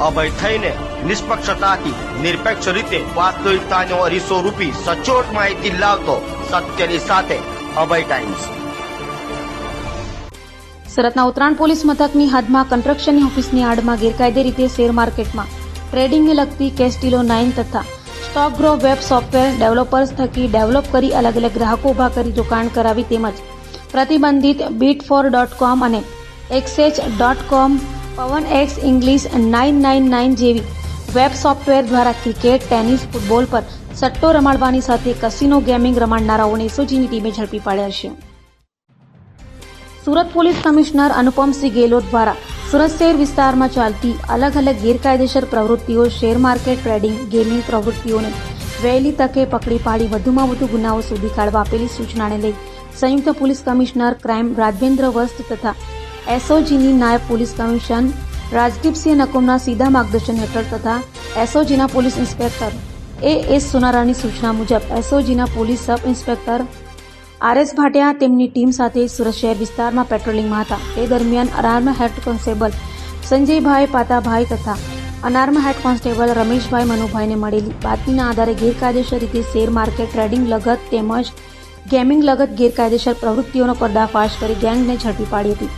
અભય થઈને નિષ્પક્ષતાથી નિરપેક્ષ રીતે વાસ્તવિકતાનો અરીસો રૂપી સચોટ માહિતી લાવતો સત્યની સાથે અભય ટાઈમ્સ. સુરતના ઉત્તરાયણ પોલીસ મથકની હદમાં કન્સ્ટ્રક્શનની ઓફિસની આડમાં ગેરકાયદે રીતે શેર માર્કેટમાં ટ્રેડિંગને લગતી કેસ્ટિલો 9 તથા stock grow web software developers થકી ડેવલપ કરી અલગ અલગ ગ્રાહકો ઉભા કરી રોકાણ કરાવી તેમજ પ્રતિબંધિત bit4.com અને exchange.com પવનએક્સ ઇંગ્લિશ 999 જેવી વેબ સોફ્ટવેર દ્વારા ક્રિકેટ, ટેનિસ, ફૂટબોલ પર સટ્ટો રમાડવાની સાથે કસિનો ગેમિંગ રમાડનારાઓને એસઓજીની ટીમે ઝડપી પાડ્યા છે. સુરત પોલીસ કમિશનર અનુપમસિંહ ગેહલોત દ્વારા સુરત શહેર વિસ્તારમાં ચાલતી અલગ અલગ ગેરકાયદેસર પ્રવૃત્તિઓ, શેર માર્કેટ, ટ્રેડિંગ, ગેમિંગ પ્રવૃત્તિઓને વહેલી તકે પકડી પાડી વધુમાં વધુ ગુનાઓ શોધી કાઢવા આપેલી સૂચનાને લઈ સંયુક્ત પોલીસ કમિશનર ક્રાઇમ રાજેન્દ્ર વસ્ત તથા એસઓજીની નાયબ પોલીસ કમિશનર રાજદીપસિંહ નકુમના સીધા માર્ગદર્શન હેઠળ તથા એસઓજીના પોલીસ ઇન્સ્પેક્ટર એએસ સોનારાની સૂચના મુજબ એસઓજીના police sub inspector RS Bhatia તેમની ટીમ સાથે સુરત શહેર વિસ્તારમાં પેટ્રોલિંગમાં હતા. તે દરમિયાન અનાર્મ હેડ કોન્સ્ટેબલ સંજયભાઈ પાતાભાઈ તથા અનાર્મ હેડ કોન્સ્ટેબલ રમેશભાઈ મનુભાઈને મળેલી બાતમીના આધારે ગેરકાયદેસર રીતે શેર માર્કેટ, ટ્રેડિંગ લગત તેમજ ગેમિંગ લગત ગેરકાયદેસર પ્રવૃત્તિઓનો પર્દાફાશ કરી ગેંગને ઝડપી પાડી હતી.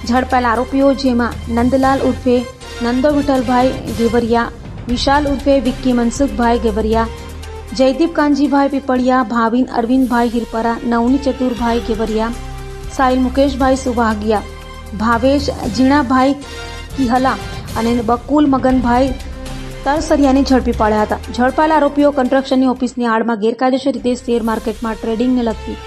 ઝડપાયેલા આરોપીઓ જેમાં નંદલાલ ઉર્ફે નંદો વિઠ્ઠલભાઈ ગેવરિયા, વિશાલ ઉર્ફે વિક્કી મનસુખભાઈ ગેવરિયા, જયદીપ કાનજીભાઈ પીપળિયા, ભાવિન અરવિંદભાઈ હિરપરા, નવની ચતુરભાઈ ગેવરિયા, સાહિલ મુકેશભાઈ સુભાગિયા, ભાવેશ જીણાભાઈ કિહલા અને બકુલ મગનભાઈ તરસરિયાને ઝડપી પાડ્યા હતા. ઝડપાયેલા આરોપીઓ કન્સ્ટ્રક્શનની ઓફિસની આડમાં ગેરકાયદેસર રીતે શેર માર્કેટમાં ટ્રેડિંગને લગતી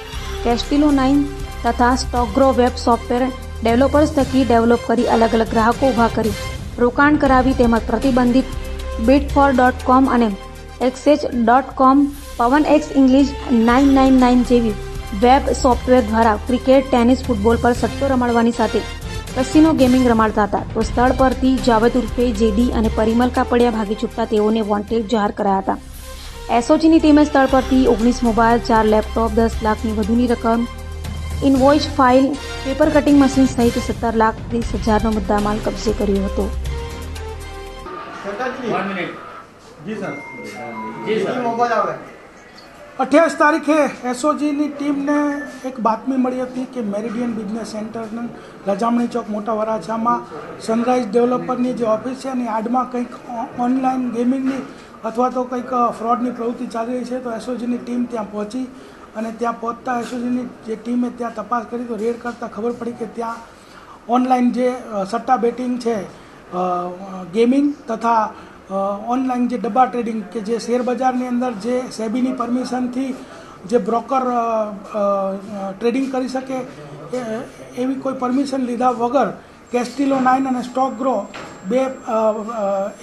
કેસ્ટિલો 9 તથા stock grow web software developers થકી ડેવલપ કરી અલગ અલગ ગ્રાહકો ઉભા કરી રોકાણ કરાવી તેમજ પ્રતિબંધિત bit4.com અને exchange.com પવનએક્સ ઇંગ્લિશ 999 જેવી વેબ સોફ્ટવેર દ્વારા ક્રિકેટ, ટેનિસ, ફૂટબોલ પર સટ્ટો રમાડવાની સાથે કસિનો ગેમિંગ રમાડતા હતા. તો સ્થળ પરથી જાવેદ ઉર્ફે જેડી અને પરિમલ કાપડિયા ભાગી છૂટતા તેઓને વોન્ટેડ જાહેર કરાયા હતા. એસઓજીની ટીમે સ્થળ પરથી 19 મોબાઈલ, 4 લેપટોપ, 10 લાખની વધુની રકમ, invoice file, paper cutting machine સહિત 17,30,000નો મુદ્દામાલ કબજે કર્યો હતો. जी सर 28 तारीखे एसओजीની ટીમને એક બાતમી મળી હતી કે મેરિડિયન બિઝનેસ સેન્ટરના રજામણી ચોક મોટા વરાછામાં સનરાઈઝ ડેવલપરની જે ઓફિસ છે એની આડમાં કંઈક ઓનલાઈન ગેમિંગની અથવા તો કંઈક ફ્રોડની પ્રવૃત્તિ ચાલી રહી છે. તો એસઓજીની ટીમ ત્યાં પહોંચી અને ત્યાં પહોંચતા એસઓજીની જે ટીમે ત્યાં તપાસ કરી તો રેડ કરતાં ખબર પડી કે ત્યાં ઓનલાઈન જે સટ્ટા બેટિંગ છે, ગેમિંગ તથા ઓનલાઈન જે ડબ્બા ટ્રેડિંગ કે જે શેર બજારની અંદર જે સેબીની પરમિશનથી જે બ્રોકર ટ્રેડિંગ કરી શકે એવી કોઈ પરમિશન લીધા વગર કેસ્ટિલો 9 અને સ્ટોક ગ્રો બે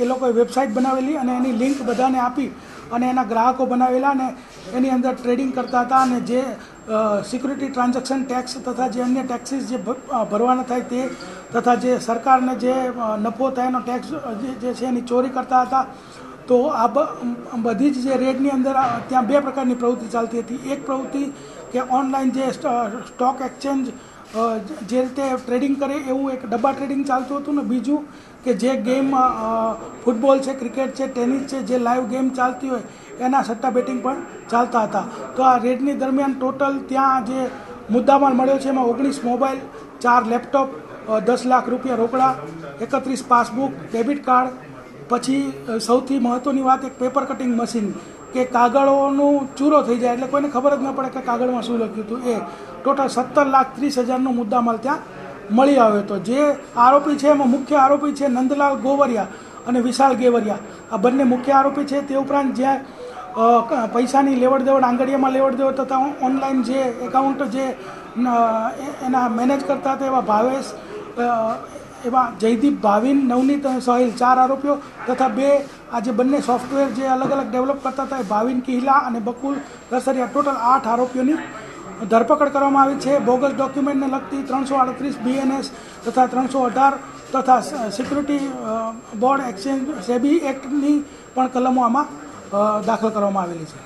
એ લોકોએ વેબસાઇટ બનાવેલી અને એની લિંક બધાને આપી અને એના ગ્રાહકો બનાવેલા અને એની અંદર ટ્રેડિંગ કરતા હતા. અને જે સિક્યુરિટી ટ્રાન્ઝેક્શન ટેક્સ તથા જે અન્ય ટેક્સીસ જે ભરવાના થાય તે તથા જે સરકારને જે નફો થાય એનો ટેક્સ જે છે એની ચોરી કરતા હતા. તો આ બધી જ જે રેડની અંદર ત્યાં બે પ્રકારની પ્રવૃત્તિ ચાલતી હતી. એક પ્રવૃત્તિ કે ઓનલાઈન જે સ્ટોક એક્સચેન્જ જે રીતે ટ્રેડિંગ કરે એવું એક ડબ્બા ટ્રેડિંગ ચાલતું હતું ને બીજું કે જે ગેમ ફૂટબોલ છે, ક્રિકેટ છે, ટેનિસ છે, જે લાઈવ ગેમ ચાલતી હોય એના સટ્ટા બેટિંગ પણ ચાલતા હતા. તો આ રેડની દરમિયાન ટોટલ ત્યાં જે મુદ્દામાલ મળ્યો છે એમાં 19 મોબાઈલ, 4 લેપટોપ, 10 લાખ રૂપિયા રોકડા, 31 પાસબુક, ડેબિટ કાર્ડ, પછી સૌથી મહત્ત્વની વાત એક પેપર કટિંગ મશીન કે કાગળોનું ચૂરો થઈ જાય એટલે કોઈને ખબર જ ન પડે કે કાગળમાં શું લખ્યું હતું. એ ટોટલ 17,30,000નો મુદ્દામાલ ત્યાં મળી આવ્યો હતો. જે આરોપી છે એમાં મુખ્ય આરોપી છે નંદલાલ ગોવરિયા અને વિશાલ ગેવરિયા. આ બંને મુખ્ય આરોપી છે. તે ઉપરાંત જ્યાં પૈસાની લેવડ દેવડ, આંગળીયામાં લેવડ દેવડ તથા ઓનલાઈન જે એકાઉન્ટ જે એના મેનેજ કરતા હતા એવા ભાવેશ, એવા જયદીપ, ભાવિન, નવનીત અને સાહિલ 4 આરોપીઓ તથા બે આ જે બંને સોફ્ટવેર જે અલગ અલગ ડેવલપ કરતા હતા એ ભાવિન કિહલા અને બકુલ તરસરિયા ટોટલ 8 આરોપીઓની ધરપકડ કરવામાં આવી છે. બોગસ ડોક્યુમેન્ટને લગતી 338 BNS તથા 318 તથા સિક્યુરિટી બોર્ડ એક્સચેન્જ સેબી એક્ટની પણ કલમો આમાં દાખલ કરવામાં આવેલી છે.